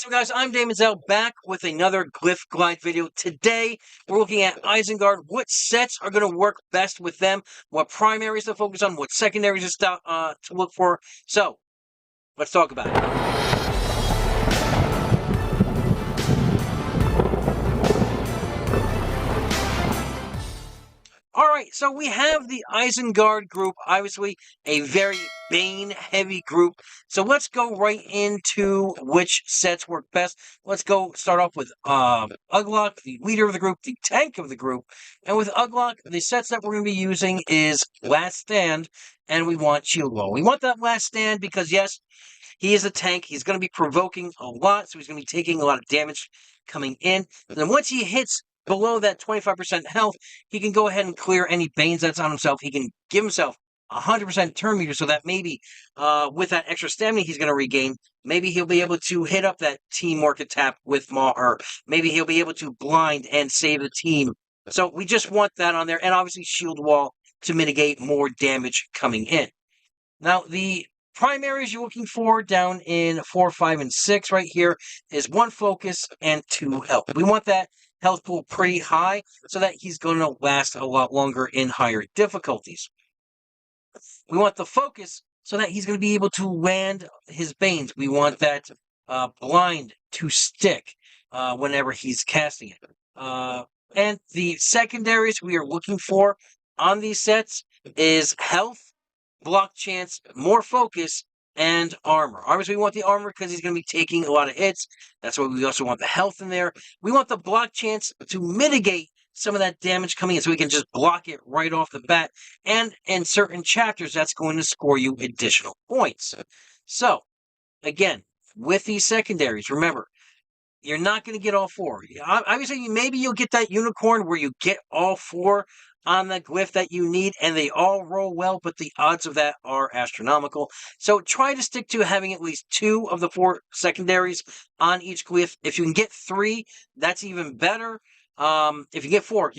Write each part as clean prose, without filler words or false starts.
So guys, I'm Daemonxel back with another Glyph Glide video. Today, we're looking at Isengard. What sets are going to work best with them? What primaries to focus on? What secondaries to look for? So, let's talk about it. Alright, so we have the Isengard group, obviously a very Bane-heavy group. So let's go right into which sets work best. Let's go start off with Uglock, the leader of the group, the tank of the group. And with Uglock, the sets that we're going to be using is Last Stand, and we want Shield Wall. We want that Last Stand because, yes, he is a tank. He's going to be provoking a lot, so he's going to be taking a lot of damage coming in. And then once he hits below that 25% health, he can go ahead and clear any Banes that's on himself. He can give himself 100% turn meter so that maybe with that extra stamina he's going to regain, maybe he'll be able to hit up that teamwork attack with Maher. Maybe he'll be able to blind and save the team. So we just want that on there, and obviously Shield Wall to mitigate more damage coming in. Now, the primaries you're looking for down in 4, 5, and 6 right here is 1 focus and 2 health. We want that health pool pretty high so that he's going to last a lot longer in higher difficulties. We want the focus so that he's going to be able to land his Banes. We want that blind to stick whenever he's casting it. And the secondaries we are looking for on these sets is health, block chance, more focus, and armor. Obviously, we want the armor because he's going to be taking a lot of hits. That's why we also want the health in there. We want the block chance to mitigate some of that damage coming in so we can just block it right off the bat. And in certain chapters, that's going to score you additional points. So, again, with these secondaries, remember, you're not going to get all 4. Obviously, maybe you'll get that unicorn where you get all 4 on the glyph that you need, and they all roll well, but the odds of that are astronomical. So try to stick to having at least 2 of the 4 secondaries on each glyph. If you can get 3, that's even better. If you get 4,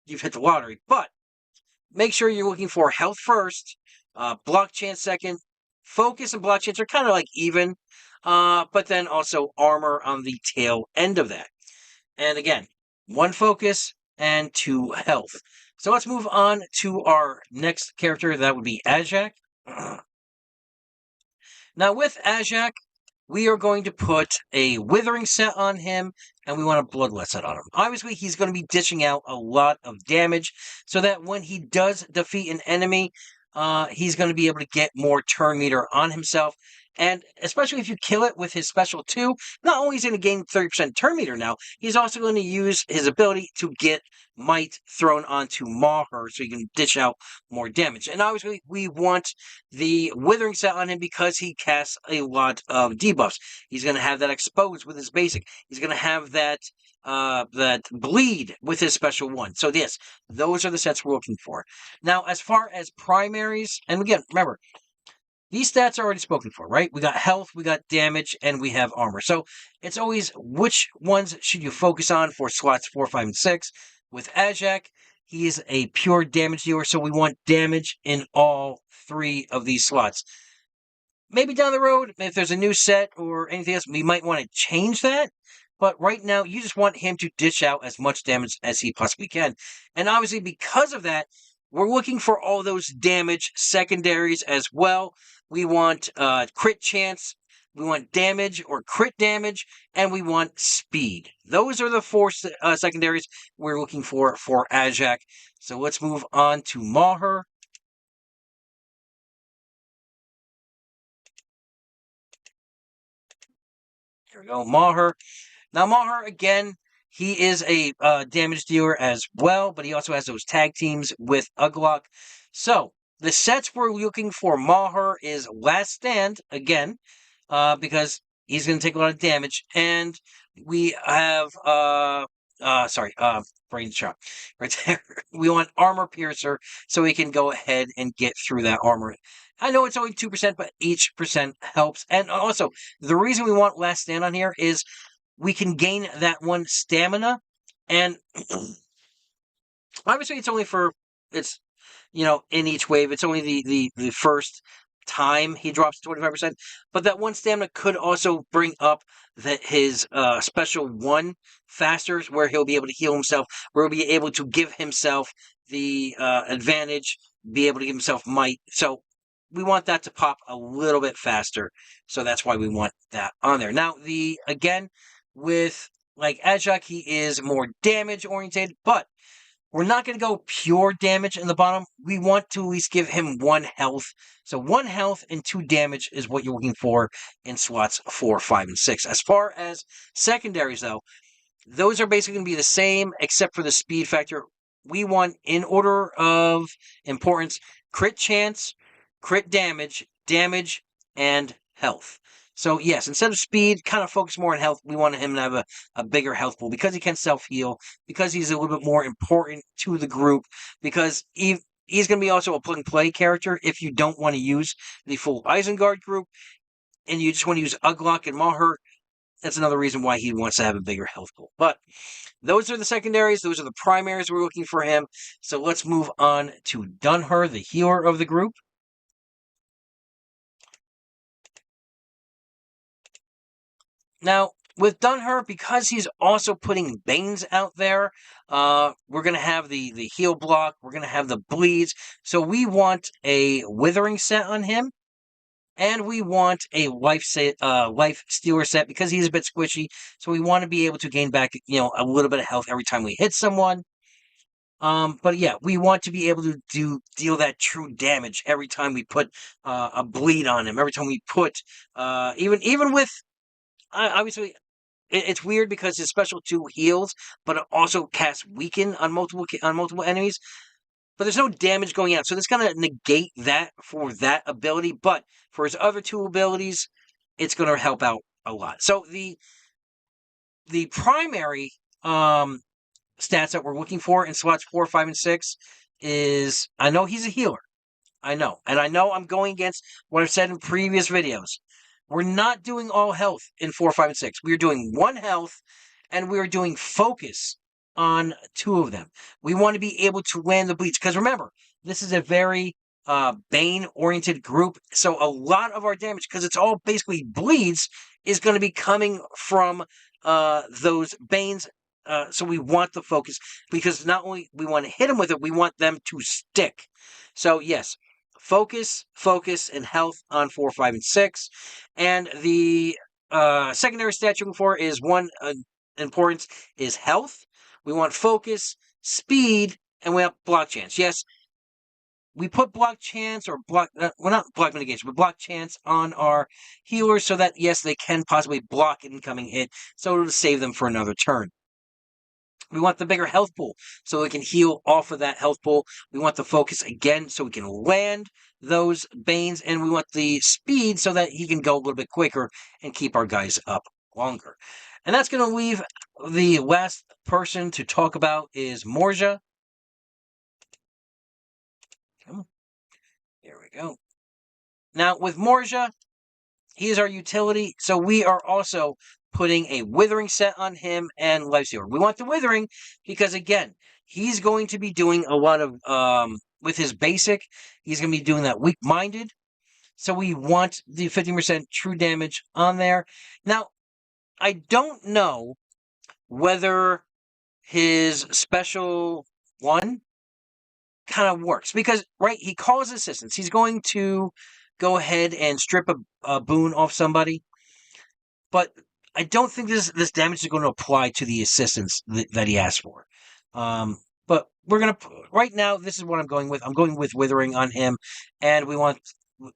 you've hit the lottery. But make sure you're looking for health first, block chance second. Focus and block chance are kind of like even, but then also armor on the tail end of that. And again, 1 focus and 2 health. So let's move on to our next character. That would be Ajak. Now with Ajak, we are going to put a Withering set on him, and we want a Bloodlust set on him. Obviously, he's going to be dishing out a lot of damage, so that when he does defeat an enemy, he's going to be able to get more turn meter on himself. And especially if you kill it with his special 2, not only is he going to gain 30% turn meter now, he's also going to use his ability to get might thrown onto Maher so he can dish out more damage. And obviously, we want the Withering set on him because he casts a lot of debuffs. He's going to have that exposed with his basic. He's going to have that bleed with his special 1. So yes, those are the sets we're looking for. Now, as far as primaries, and again, remember, these stats are already spoken for, right? We got health, we got damage, and we have armor. So it's always which ones should you focus on for slots 4, 5, and 6. With Ajak, he is a pure damage dealer, so we want damage in all 3 of these slots. Maybe down the road, if there's a new set or anything else, we might want to change that. But right now, you just want him to dish out as much damage as he possibly can. And obviously, because of that, we're looking for all those damage secondaries as well. We want crit chance, we want damage or crit damage, and we want speed. Those are the 4 secondaries we're looking for Ajak. So let's move on to Maher. Here we go, Maher. Now, Maher, again, he is a damage dealer as well, but he also has those tag teams with Uglock. So, the sets we're looking for Maher is Last Stand, again, because he's going to take a lot of damage. And we have, Brain Shock right there. We want Armor Piercer so we can go ahead and get through that armor. I know it's only 2%, but each percent helps. And also, the reason we want Last Stand on here is we can gain that 1 stamina, and obviously it's only for, in each wave, it's only the first time he drops to 25%, but that 1 stamina could also bring up his special 1 faster, where he'll be able to heal himself, where he'll be able to give himself the advantage, be able to give himself might. So we want that to pop a little bit faster, so that's why we want that on there. Now, again, with like Ajak, he is more damage oriented, but we're not going to go pure damage in the bottom. We want to at least give him 1 health. So 1 health and 2 damage is what you're looking for in slots 4, 5, and 6. As far as secondaries, though, those are basically going to be the same except for the speed factor. We want, in order of importance, crit chance, crit damage, damage, and health. So yes, instead of speed, kind of focus more on health. We want him to have a bigger health pool because he can self-heal, because he's a little bit more important to the group, because he's going to be also a plug-and-play character if you don't want to use the full Isengard group, and you just want to use Uglock and Maher. That's another reason why he wants to have a bigger health pool. But those are the secondaries. Those are the primaries we're looking for him. So let's move on to Dunher, the healer of the group. Now, with Dunher, because he's also putting Banes out there, we're going to have the heal block. We're going to have the bleeds. So we want a withering set on him. And we want a life stealer set because he's a bit squishy. So we want to be able to gain back, a little bit of health every time we hit someone. But yeah, we want to be able to deal that true damage every time we put a bleed on him. Every time we put even with obviously it's weird because his special 2 heals, but it also casts weaken on multiple enemies. But there's no damage going out, so that's going to negate that for that ability. But for his other 2 abilities, it's going to help out a lot. So the primary stats that we're looking for in slots 4, 5, and 6 is, I know he's a healer. I know. And I know I'm going against what I've said in previous videos. We're not doing all health in 4, 5, and 6. We are doing 1 health, and we are doing focus on 2 of them. We want to be able to land the bleeds, because remember, this is a very Bane-oriented group, so a lot of our damage, because it's all basically bleeds, is going to be coming from those Banes. So we want the focus, because not only we want to hit them with it, we want them to stick. So yes, focus, and health on 4, 5, and 6. And the secondary stat you're looking for is 1 importance is health. We want focus, speed, and we have block chance. Yes, we put block chance or block, well, not block mitigation, but block chance on our healers so that, yes, they can possibly block an incoming hit, so it'll save them for another turn. We want the bigger health pool so we can heal off of that health pool. We want the focus again so we can land those Banes, and we want the speed so that he can go a little bit quicker and keep our guys up longer. And that's going to leave the last person to talk about is Morja. There we go. Now, with Morja, he is our utility, so we are also putting a withering set on him and lifestealer. We want the withering because, again, he's going to be doing a lot of, with his basic, he's going to be doing that weak-minded. So we want the 15% true damage on there. Now, I don't know whether his special 1 kind of works. Because, right, he calls assistance. He's going to go ahead and strip a boon off somebody. But I don't think this damage is going to apply to the assistance that he asked for. But we're going to, right now, this is what I'm going with. I'm going with Withering on him. And we want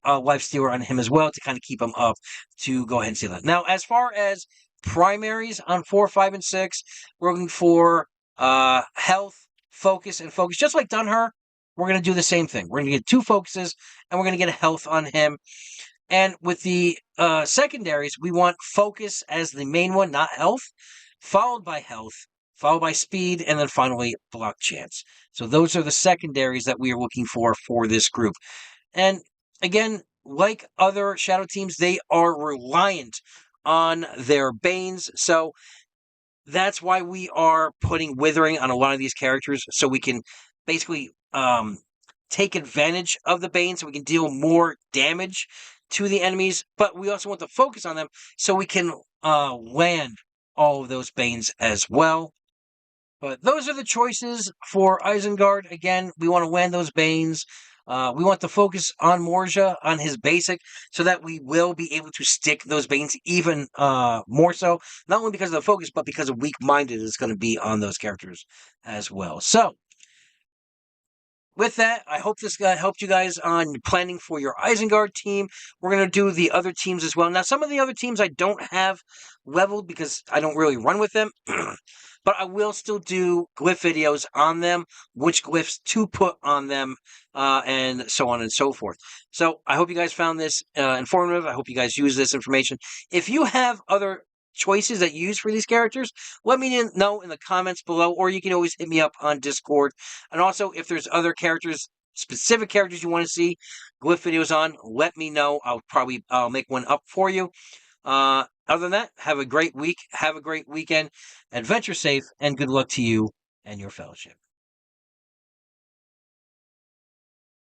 Life Stealer on him as well to kind of keep him up to go ahead and steal that. Now, as far as primaries on 4, 5, and 6, we're looking for health, focus, and focus. Just like Dunher, we're going to do the same thing. We're going to get 2 focuses, and we're going to get a health on him. And with the secondaries, we want focus as the main one, not health, followed by health, followed by speed, and then finally block chance. So those are the secondaries that we are looking for this group. And again, like other Shadow teams, they are reliant on their Banes. So that's why we are putting Withering on a lot of these characters, so we can basically take advantage of the Bane so we can deal more damage to the enemies, but we also want to focus on them so we can land all of those Banes as well. But those are the choices for Isengard. Again, we want to land those Banes. We want to focus on Morja, on his basic, so that we will be able to stick those Banes even more so. Not only because of the focus, but because of weak-minded is going to be on those characters as well. So, with that, I hope this helped you guys on planning for your Isengard team. We're going to do the other teams as well. Now, some of the other teams I don't have leveled because I don't really run with them. But I will still do glyph videos on them, which glyphs to put on them, and so on and so forth. So I hope you guys found this informative. I hope you guys use this information. If you have other choices that you use for these characters, let me know in the comments below, or you can always hit me up on Discord. And also, if there's other characters, specific characters you want to see glyph videos on, let me know. I'll make one up for you. Other than that, have a great week, have a great weekend, adventure safe, and good luck to you and your fellowship.